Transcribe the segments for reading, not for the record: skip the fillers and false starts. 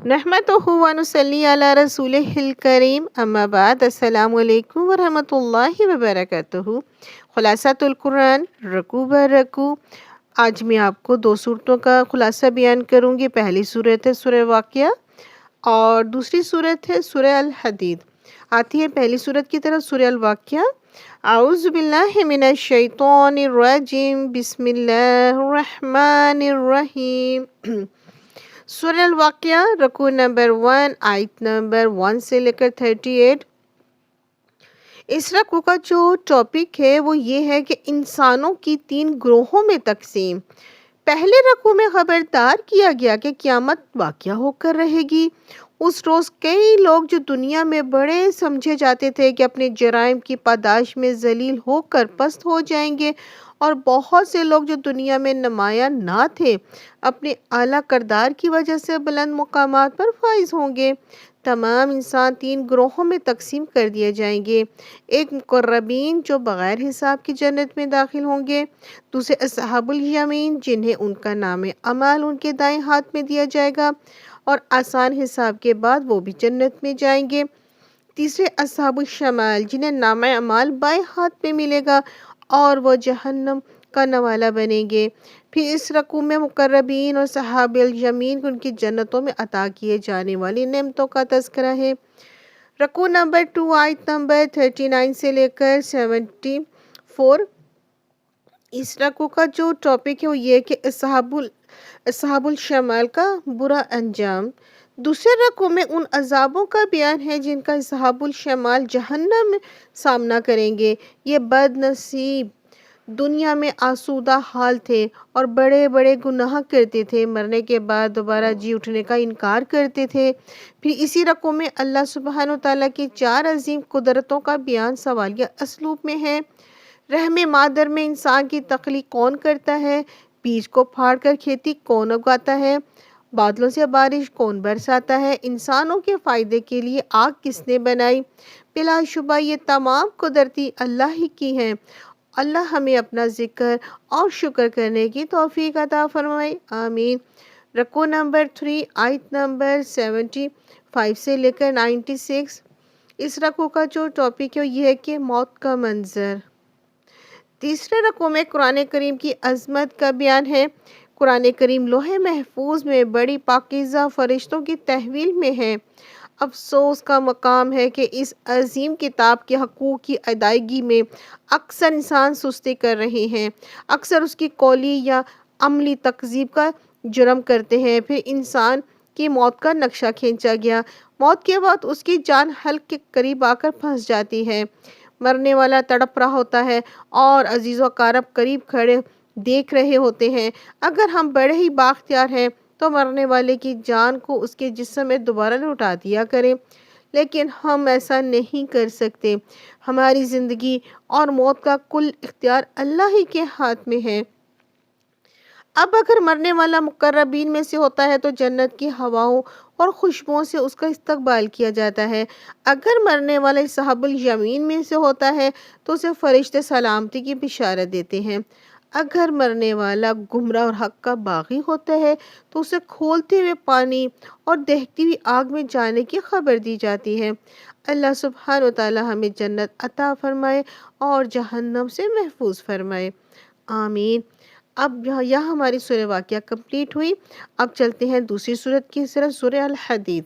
नहमदुहु व नुसल्ली अला रसूलिहिल करीम अम्मा बाद अस्सलामु अलैकुम व रहमतुल्लाहि व बरकातुहू। खुलासातुल कुरान रकू ब रकू। आज मैं आपको दो सूरतों का खुलासा बयान करूँगी। पहली सूरत है सूरह वाक़िया और दूसरी सूरत है सूरह अल हदीद। आती है पहली सूरत की तरफ सूरह अल वाक़िया। आऊज़ु बिल्लाहि मिनश शैतानिर रजीम बिस्मिल्लाहिर रहमानिर रहीम। सूरह अल वाक़िया रकू नंबर 1 आयत नंबर 1 से लेकर 38। इस रकू का जो टॉपिक है वो ये है कि इंसानों की 3 ग्रोहों में तकसीम। पहले रकू में खबरदार किया गया कि क़यामत वाक़या होकर रहेगी। उस रोज़ कई लोग जो दुनिया में बड़े समझे जाते थे कि अपने जराइम की पादाश में ज़लील होकर पस्त हो जाएंगे, और बहुत से लोग जो दुनिया में नुमायां ना थे अपने आला करदार की वजह से बुलंद मुकामात पर फाइज होंगे। तमाम इंसान 3 ग्रोहों में तकसीम कर दिए जाएंगे। एक मुकर्रबीन जो बग़ैर हिसाब की जन्नत में दाखिल होंगे, दूसरे अस्हाबुल यमीन जिन्हें उनका नाम अमाल उनके दाएं हाथ में दिया जाएगा और आसान हिसाब के बाद वो भी जन्नत में जाएंगे। तीसरे अस्हाबुल शमाल जिन्हें नाम अमाल बाएं हाथ में मिलेगा और वो जहन्नम का नवाला बनेंगे। फिर इस रकूम में मुकर्रबीन और सहाबुल यमीन को उनकी जन्नतों में अता किए जाने वाली नेमतों का तज़किरा है। रकू नंबर 2 आयत नंबर 39 से लेकर 74। इस रकू का जो टॉपिक है वो ये है कि असहाबुल शमाल का बुरा अंजाम। दूसरे रकू में उन अजाबों का बयान है जिनका असहाबुल शमाल जहन्नम में सामना करेंगे। ये बदनसीब दुनिया में आसूदा हाल थे और बड़े बड़े गुनाह करते थे, मरने के बाद दोबारा जी उठने का इनकार करते थे। फिर इसी रकू में अल्लाह सुब्हानो तआला की 4 अजीम कुदरतों का बयान सवालिया असलूब में है। रहमे मादर में इंसान की तख्लीक कौन करता है? बीज को फाड़कर खेती कौन उगाता है? बादलों से बारिश कौन बरसाता है? इंसानों के फ़ायदे के लिए आग किसने बनाई? बिलाशुबा ये तमाम कुदरती अल्लाह ही की हैं। अल्लाह हमें अपना ज़िक्र और शुक्र करने की तौफीक अता फरमाए, आमीन। रकू नंबर 3 आयत नंबर 75 से लेकर 96। इस रकू का जो टॉपिक है ये है कि मौत का मंज़र। तीसरे रकू में कुरान करीम की अज़मत का बयान है। कुरान करीम लोहे महफूज में बड़ी पाकीज़ा फरिश्तों की तहवील में है। अफसोस का मकाम है कि इस अजीम किताब के हकूक़ की अदायगी में अक्सर इंसान सुस्ती कर रहे हैं, अक्सर उसकी कौली या अमली तकज़ीब का जुर्म करते हैं। फिर इंसान की मौत का नक्शा खींचा गया। मौत के बाद उसकी जान हल्क के करीब आकर फंस जाती है। मरने वाला तड़प रहा होता है और अजीज़ व कारब करीब खड़े देख रहे होते हैं। अगर हम बड़े ही बाख्तियार हैं तो मरने वाले की जान को उसके जिस्म में दोबारा लौटा दिया करें, लेकिन हम ऐसा नहीं कर सकते। हमारी ज़िंदगी और मौत का कुल इख्तियार अल्लाह ही के हाथ में है। अब अगर मरने वाला मुकर्रबीन में से होता है तो जन्नत की हवाओं और खुशबुओं से उसका इस्तकबाल किया जाता है। अगर मरने वाला सहाबुल यमीन में से होता है तो उसे फरिश्ते सलामती की बिशारत देते हैं। अगर मरने वाला गुमराह और हक का बागी होता है तो उसे खोलते हुए पानी और दहकती हुई आग में जाने की खबर दी जाती है। अल्लाह सुब्हान व तआला हमें जन्नत अता फरमाए और जहन्नम से महफूज फरमाए, आमीन। अब यहाँ हमारी सूरह वाक़िया कंप्लीट हुई। अब चलते हैं दूसरी सूरत की तरफ, सूरह अल हदीद।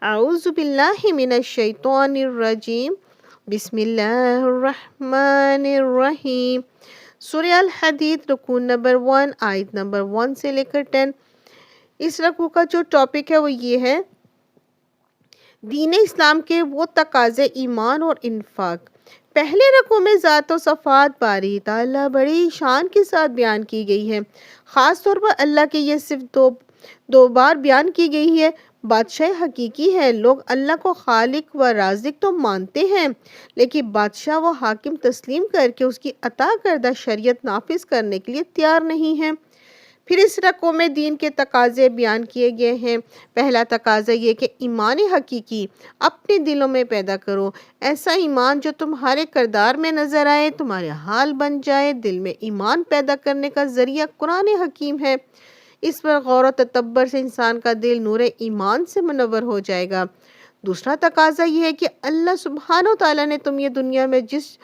आऊज़ु बिल्लाहि मिनश शैतानिर रजीम बिस्मिल्लाहिर रहमानिर रहीम। सूरह अल हदीद रकू नंबर 1 आयत नंबर 1 से लेकर 10। इस रकू का जो टॉपिक है वो ये है दीन इस्लाम के वो तकाज़े ईमान और इन्फाक। पहले रकू में ज़ात व सफ़ात बारी ताला बड़ी शान के साथ बयान की गई है। ख़ास तौर पर अल्लाह की ये सिर्फ दो बार बयान की गई है। बादशाह हकीकी है। लोग अल्लाह को खालिक व राज़िक तो मानते हैं, लेकिन बादशाह व हाकिम तस्लीम करके उसकी अता करदा शरीयत नाफिज करने के लिए तैयार नहीं हैं। फिर इस रकू में दीन के तकाज़े बयान किए गए हैं। पहला तकाज़ा ये कि ईमान हकीकी अपने दिलों में पैदा करो। ऐसा ईमान जो तुम्हारे किरदार में नज़र आए, तुम्हारे हाल बन जाए। दिल में ईमान पैदा करने का ज़रिया कुरान हकीम है। اس پر غور و تدبر سے انسان کا دل نور ایمان سے منور ہو جائے گا۔ دوسرا تقاضا یہ ہے کہ اللہ سبحانہ و تعالیٰ نے تم یہ دنیا میں جس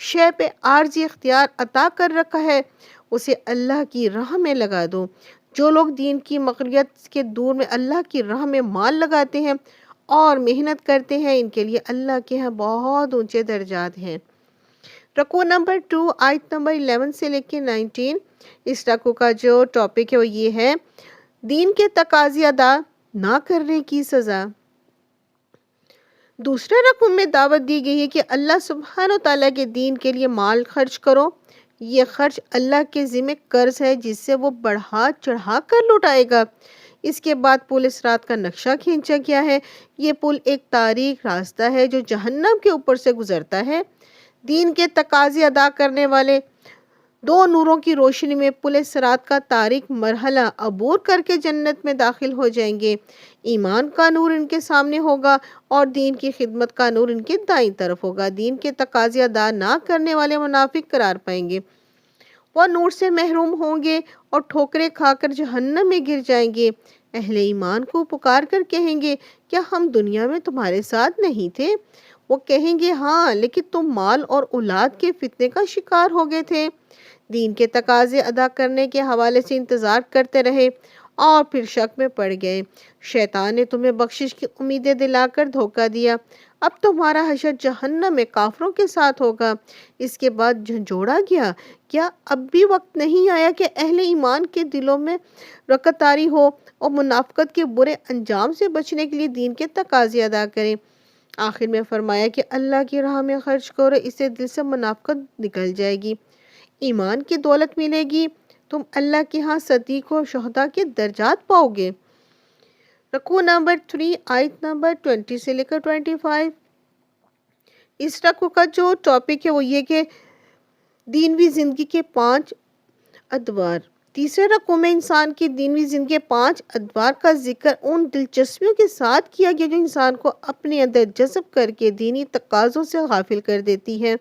شے پہ عارضی اختیار عطا کر رکھا ہے اسے اللہ کی راہ میں لگا دو۔ جو لوگ دین کی مغریت کے دور میں اللہ کی راہ میں مال لگاتے ہیں اور محنت کرتے ہیں، ان کے لیے اللہ کے ہاں بہت اونچے درجات ہیں۔ رکوع نمبر 2 آیت نمبر 11 سے لے کے 19، اس رکوع کا جو ٹاپک ہے وہ یہ ہے دین کے تقاضے ادا نہ کرنے کی سزا۔ دوسرے رکوع میں دعوت دی گئی ہے کہ اللہ سبحانہ و تعالیٰ کے دین کے لیے مال خرچ کرو۔ یہ خرچ اللہ کے ذمہ قرض ہے جس سے وہ بڑھا چڑھا کر لوٹائے گا۔ اس کے بعد پل صراط کا نقشہ کھینچا گیا ہے۔ یہ پل ایک تاریک راستہ ہے جو جہنم کے اوپر سے گزرتا ہے۔ دین کے تقاضے ادا کرنے والے دو نوروں کی روشنی میں پل صراط کا تاریک مرحلہ عبور کر کے جنت میں داخل ہو جائیں گے۔ ایمان کا نور ان کے سامنے ہوگا اور دین کی خدمت کا نور ان کے دائیں طرف ہوگا۔ دین کے تقاضے ادا نہ کرنے والے منافق قرار پائیں گے، وہ نور سے محروم ہوں گے اور ٹھوکریں کھا کر جہنم میں گر جائیں گے۔ اہل ایمان کو پکار کر کہیں گے کیا ہم دنیا میں تمہارے ساتھ نہیں تھے؟ وہ کہیں گے ہاں، لیکن تم مال اور اولاد کے فتنے کا شکار ہو گئے تھے۔ دین کے تقاضے ادا کرنے کے حوالے سے انتظار کرتے رہے اور پھر شک میں پڑ گئے۔ شیطان نے تمہیں بخشش کی امیدیں دلا کر دھوکہ دیا۔ اب تمہارا حشر جہنم میں کافروں کے ساتھ ہوگا۔ اس کے بعد جھنجھوڑا گیا، کیا اب بھی وقت نہیں آیا کہ اہل ایمان کے دلوں میں رکت طاری ہو اور منافقت کے برے انجام سے بچنے کے لیے دین کے تقاضے ادا کریں؟ آخر میں فرمایا کہ اللہ کی راہ میں خرچ کرو، اس سے دل سے منافقت نکل جائے گی، ایمان کی دولت ملے گی، تم اللہ کے ہاں صدیق و شہداء کے درجات پاؤ گے۔ رکوع نمبر 3 آیت نمبر 20 سے لے کر 25، اس رکوع کا جو ٹاپک ہے وہ یہ کہ دینوی زندگی کے 5 ادوار۔ تیسرے رکوع میں انسان کی دینوی زندگی کے 5 ادوار کا ذکر ان دلچسپیوں کے ساتھ کیا گیا جو انسان کو اپنے اندر جذب کر کے دینی تقاضوں سے غافل کر دیتی ہے۔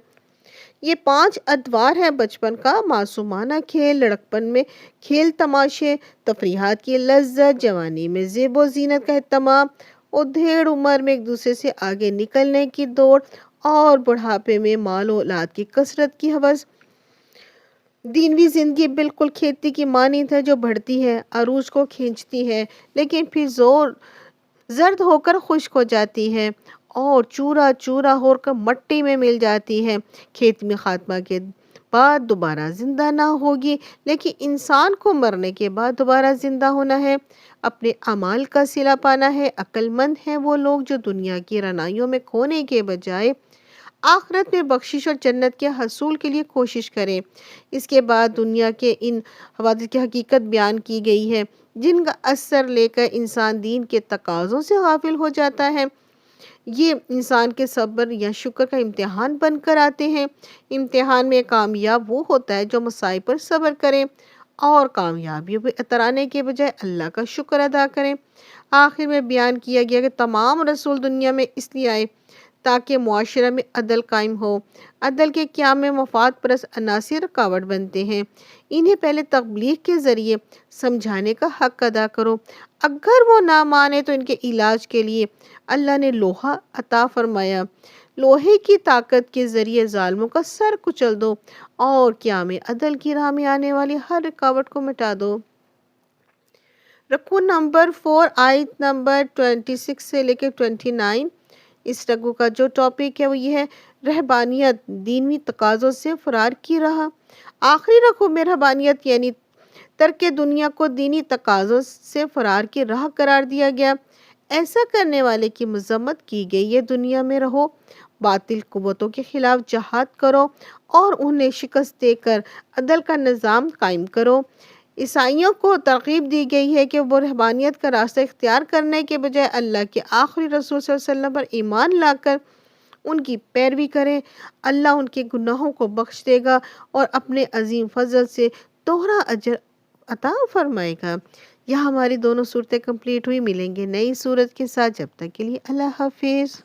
یہ 5 ادوار ہیں: بچپن کا معصومانہ کھیل، لڑکپن میں کھیل تماشے، تفریحات کی لذت، جوانی میں زیب و زینت کا اہتمام، ادھیڑ عمر میں ایک دوسرے سے آگے نکلنے کی دوڑ، اور بڑھاپے میں مال و اولاد کی کثرت کی ہوس۔ دینوی زندگی بالکل کھیتی کی مانند ہے جو بڑھتی ہے، عروج کو کھینچتی ہے، لیکن پھر زرد ہو کر خشک ہو جاتی ہے اور چورا چورا ہو کر مٹی میں مل جاتی ہے۔ کھیت میں خاتمہ کے بعد دوبارہ زندہ نہ ہوگی، لیکن انسان کو مرنے کے بعد دوبارہ زندہ ہونا ہے، اپنے اعمال کا صلہ پانا ہے۔ عقل مند ہیں وہ لوگ جو دنیا کی رعنائیوں میں کھونے کے بجائے آخرت میں بخشش اور جنت کے حصول کے لیے کوشش کریں۔ اس کے بعد دنیا کے ان حوادث کی حقیقت بیان کی گئی ہے جن کا اثر لے کر انسان دین کے تقاضوں سے غافل ہو جاتا ہے۔ یہ انسان کے صبر یا شکر کا امتحان بن کر آتے ہیں۔ امتحان میں کامیاب وہ ہوتا ہے جو مصائب پر صبر کرے اور کامیابی پہ اترانے کے بجائے اللہ کا شکر ادا کرے۔ آخر میں بیان کیا گیا کہ تمام رسول دنیا میں اس لیے آئے تاکہ معاشرہ میں عدل قائم ہو۔ عدل کے قیام میں مفاد پرست عناصر رکاوٹ بنتے ہیں، انہیں پہلے تبلیغ کے ذریعے سمجھانے کا حق ادا کرو۔ اگر وہ نہ مانے تو ان کے علاج کے لیے اللہ نے لوہا عطا فرمایا، لوہے کی طاقت کے ذریعے ظالموں کا سر کچل دو اور قیام عدل کی راہ میں آنے والی ہر رکاوٹ کو مٹا دو۔ رکوع نمبر 4 آیت نمبر 26 سے لے کے 29، اس رکوع کا جو ٹاپک ہے وہ یہ ہے رہبانیت، دینوی تقاضوں سے فرار کی راہ۔ آخری رکوع میں رہبانیت یعنی ترک دنیا کو دینی تقاضوں سے فرار کی راہ قرار دیا گیا۔ ایسا کرنے والے کی مذمت کی گئی، یہ دنیا میں رہو، باطل قوتوں کے خلاف جہاد کرو اور انہیں شکست دے کر عدل کا نظام قائم کرو۔ عیسائیوں کو ترغیب دی گئی ہے کہ وہ رہبانیت کا راستہ اختیار کرنے کے بجائے اللہ کے آخری رسول صلی اللہ علیہ وسلم پر ایمان لا کر ان کی پیروی کریں۔ اللہ ان کے گناہوں کو بخش دے گا اور اپنے عظیم فضل سے دوہرا اجر عطا فرمائے گا۔ یہاں ہماری دونوں صورتیں کمپلیٹ ہوئی، ملیں گے نئی صورت کے ساتھ، جب تک کے لیے اللہ حافظ۔